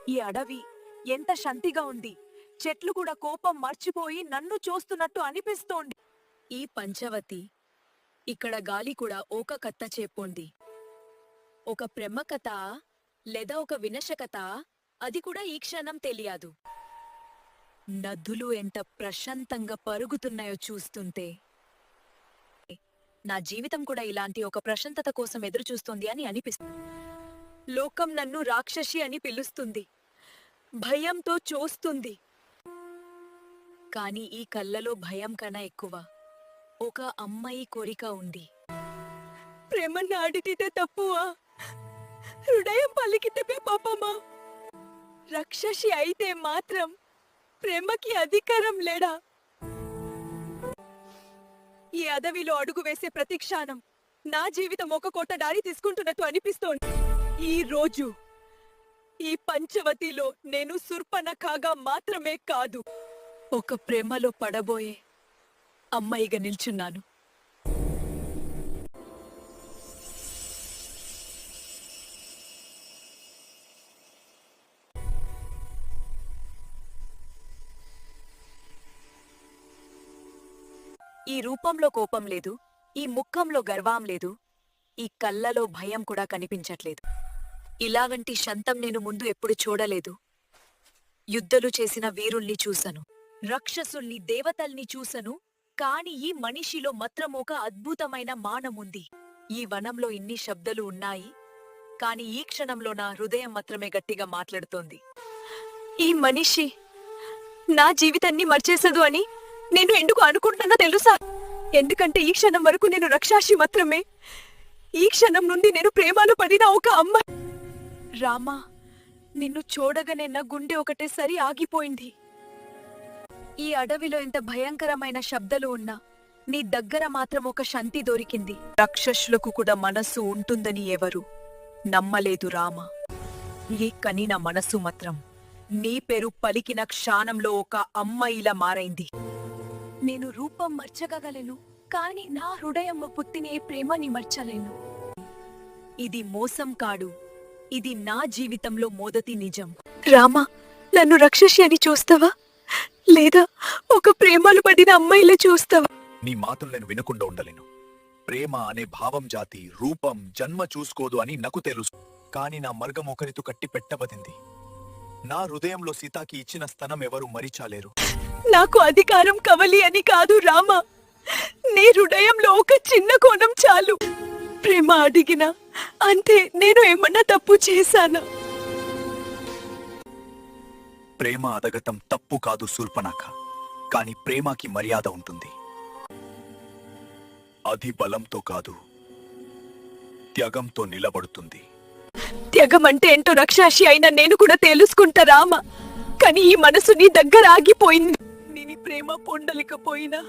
ఈ అడవి ఎంత శాంతిగా ఉంది. చెట్లు కూడా కోపం మర్చిపోయి నన్ను చూస్తున్నట్టు అనిపిస్తోంది. ఈ పంచవతి ఇక్కడ గాలి కూడా ఒక కథ చెప్పుంది. ఒక ప్రేమ కథ లేదా ఒక వినశ కథ, అది కూడా ఈ క్షణం తెలియదు. నదులు ఎంత ప్రశాంతంగా పరుగుతున్నాయో చూస్తుంటే నా జీవితం కూడా ఇలాంటి ఒక ప్రశాంతత కోసం ఎదురుచూస్తుంది అని అనిపిస్తుంది. లోకం నన్ను రాక్షసి అని పిలుస్తుంది, భయంతో చూస్తుంది. కాని ఈ కళ్ళలో భయం కన్నా ఎక్కువ ఒక అమ్మాయి కోరిక ఉంది. ప్రేమ నాడితే తప్పువా, హృదయం పలికితే పాపమా? రాక్షసి అయితే మాత్రం ప్రేమకి అధికారం లేడా? ఈ అడవిలో అడుగు వేసే ప్రతి క్షణం నా జీవితం ఒక కోట దారి తీసుకుంటున్నట్టు అనిపిస్తోంది. ఈ రోజు ఈ పంచవతిలో నేను శూర్పణఖగా మాత్రమే కాదు, ఒక ప్రేమలో పడబోయే అమ్మాయిగా నిల్చున్నాను. ఈ రూపంలో కోపం లేదు, ఈ ముఖంలో గర్వం లేదు, ఈ కళ్ళలో భయం కూడా కనిపించట్లేదు. ఇలాగంటి శాంతం నేను ముందు ఎప్పుడు చూడలేదు. యుద్ధాలు చేసిన వీరుల్ని చూసను, రాక్షసుల్ని, దేవతల్ని చూసను. కాని ఈ మనిషిలో మాత్రం ఒక అద్భుతమైన మానముంది. ఈ వనంలో ఇన్ని శబ్దాలు ఉన్నాయి, కాని ఈ క్షణంలో నా హృదయం మాత్రమే గట్టిగా మాట్లాడుతోంది. ఈ మనిషి నా జీవితాన్ని మర్చేసదు అని నేను ఎందుకు అనుకుంటున్నా తెలుసా? ఎందుకంటే ఈ క్షణం వరకు నేను రాక్షసి మాత్రమే. ఈ క్షణం నుండి నేను ప్రేమలో పడిన ఒక అమ్మాయి. రామా, నిన్ను చూడగానే నా గుండె ఒకటేసారి ఆగిపోయింది. ఈ అడవిలో ఎంత భయంకరమైన శబ్దాలు ఉన్నా నీ దగ్గర మాత్రం ఒక శాంతి దొరికింది. రాక్షసులకు కూడా మనస్సు ఉంటుందని ఎవరు నమ్మలేదు రామా. కానీ నా మనస్సు మాత్రం నీ పేరు పలికిన క్షణంలో ఒక అమ్మాయిలా మారైంది. నేను రూపం మర్చగలను, కాని నా హృదయం పుట్టిన ప్రేమని మర్చలేను. ఇది మోసం కాడు, ఇది నా జీవితంలో మొదటి నిజం. రామా, నన్ను రాక్షసి అని చూస్తావా, లేదా ఒక ప్రేమలు పడిన అమ్మాయిలా చూస్తావా? నీ మాటలు నేను వినకుండా ఉండలేను. ప్రేమ అనే భావం జాతి, రూపం, జన్మ చూసుకోదు అని నాకు తెలుసు. కాని నా మార్గం ఒకరితో కట్టి పెట్టబడింది. నా హృదయంలో సీతాకి ఇచ్చిన స్థానం ఎవరు మరిచాలేరు. నాకు అధికారం కవలి అని కాదు రామా, నీ హృదయంలో ఒక చిన్న కోణం చాలు. ప్రేమ అడిగినా అంతే. నేను ఏమన్నా తప్పు చేశానా? ప్రేమ అడగటం తప్పు కాదు శూర్పణఖ, కాని ప్రేమకి మర్యాద ఉంటుంది. అది బలంతో కాదు, త్యాగంతో నిలబడుతుంది. త్యాగం అంటే ఏంటో రాక్షసి అయినా నేను కూడా తెలుసుకుంటా రామా. కానీ ఈ మనసు నీ దగ్గర ఆగిపోయింది. నేను ప్రేమ పొందలేకపోయినా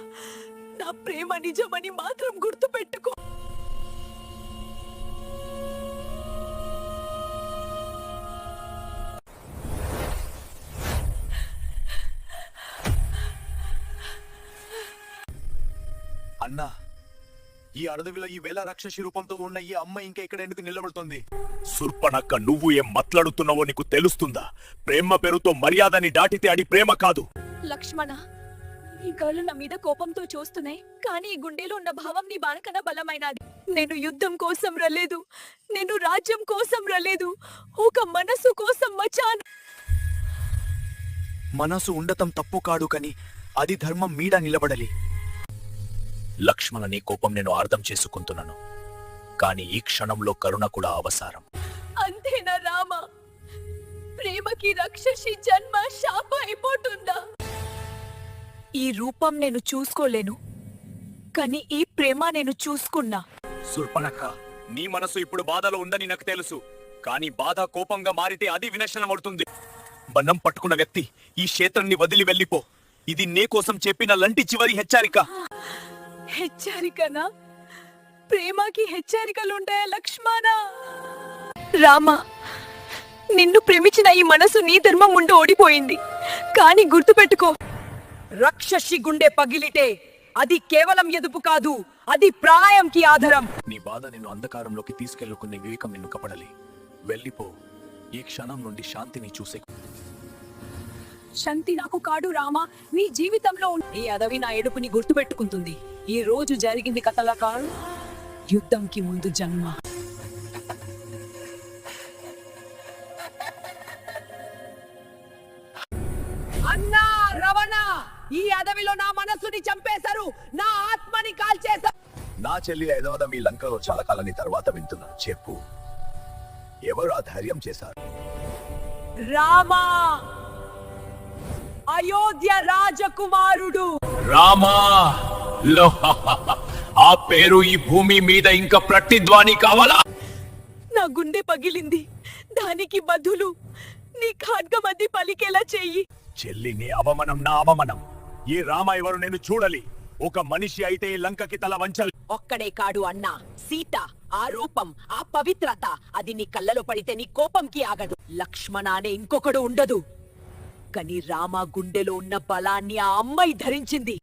నా ప్రేమ నిజమని మాత్రం గుర్తుపెట్టుకో. అన్నా, ఈ అడవిలో ఈ వేళ రాక్షసి రూపంతో ఉన్న ఈ అమ్మాయి ఇంకా ఇక్కడ ఎందుకు నిలబడుతుంది? శూర్పణఖ, నువ్వు ఏం మాట్లాడుతున్నావో నీకు తెలుస్తుందా? ప్రేమ పేరుతో మర్యాదని దాటితే అది ప్రేమ కాదు. లక్ష్మణ, ఈ కళ్ళు నా మీద కోపంతో చూస్తున్నాయి, కానీ ఈ గుండెలో ఉన్న భావం నీ బాణకన్నా బలమైనది. నేను యుద్ధం కోసం రాలేదు, నేను రాజ్యం కోసం రాలేదు, ఒక మనసు కోసం వచ్చాను. మనసు ఉండటం తప్పు కాదు, కానీ అది ధర్మం మీద నిలబడాలి. లక్ష్మణ, నీ కోపం నేను అర్థం చేసుకుంటున్నాను, కానీ ఈ క్షణంలో కరుణ కూడా అవసరం. అంతేనా రామా? ప్రేమకి రాక్షసి జన్మ శాప అయిపోతుందా? ఈ రూపం నేను చూసుకోలేను, కానీ ఈ ప్రేమ నేను చూసుకున్నా. శూర్పణఖ, నీ మనసు ఇప్పుడు బాధలో ఉందని నాకు తెలుసు, కానీ బాధ కోపంగా మారితే అది వినాశనం అవుతుంది. బంధం పట్టుకున్న వ్యక్తి ఈ క్షేత్రాన్ని వదిలి వెళ్ళిపో. ఇది నీ కోసం చెప్పిన లంటి చివరి హెచ్చరిక. హెచ్చరికనా? ప్రేమకి హెచ్చరికలుంటాయా లక్ష్మణ? రామా, నిన్ను ప్రేమించిన ఈ మనసు నీ ధర్మం ముందు ఓడిపోయింది. కానీ గుర్తుపెట్టుకో, రాక్షసి గుండె పగిలితే అది కేవలం ఎదుపు కాదు, అది ప్రాయంకి ఆధారం. నీ బాధ నిన్ను అంధకారంలోకి తీసుకెళ్లుకునే వివేకం నిన్ను కపడలి. వెళ్ళిపో, ఈ క్షణం నుండి శాంతిని చూసే శాంతి నాకు కాడు రామా, నీ జీవితంలో ఈ అడవి నా ఏడుపుని గుర్తుపెట్టుకుంటుంది. ఈ రోజు జరిగింది కథలా కాదు, యుద్ధంకి ముందు జన్మ. అన్నా రవణ, ఈ అడవిలో నా మనస్సుని చంపేశారు, నా ఆత్మని కాల్చేశారు. నా చెల్లి ఐదవద మీ లంకలో చాలా కాలని తర్వాత వింటున్నాను. చెప్పు, ఎవరు ఆ ధైర్యం చేశారు? రామా, అయోధ్య రాజకుమారుడు. రామా లో ఆ పేరు ఈ భూమి మీద ఇంకా ప్రతిధ్వని కావాలా? నా గుండె పగిలింది, దానికి బదులు నీ ఖడ్గమది పలికేలా చెయ్యి. చెల్లిని అవమానం నా అవమానం. ఈ రామ ఎవరు నేను చూడాలి. ఒక మనిషి అయితే ఈ లంకకి తల వంచాలి. ఒక్కడే కాడు అన్నా, సీత ఆ రూపం, ఆ పవిత్రత, అది నీ కళ్ళలో పడితే నీ కోపంకి ఆగదు. లక్ష్మణ అనే ఇంకొకడు ఉండదు, కానీ రామ గుండెలో ఉన్న బలాన్ని ఆ అమ్మాయి ధరించింది.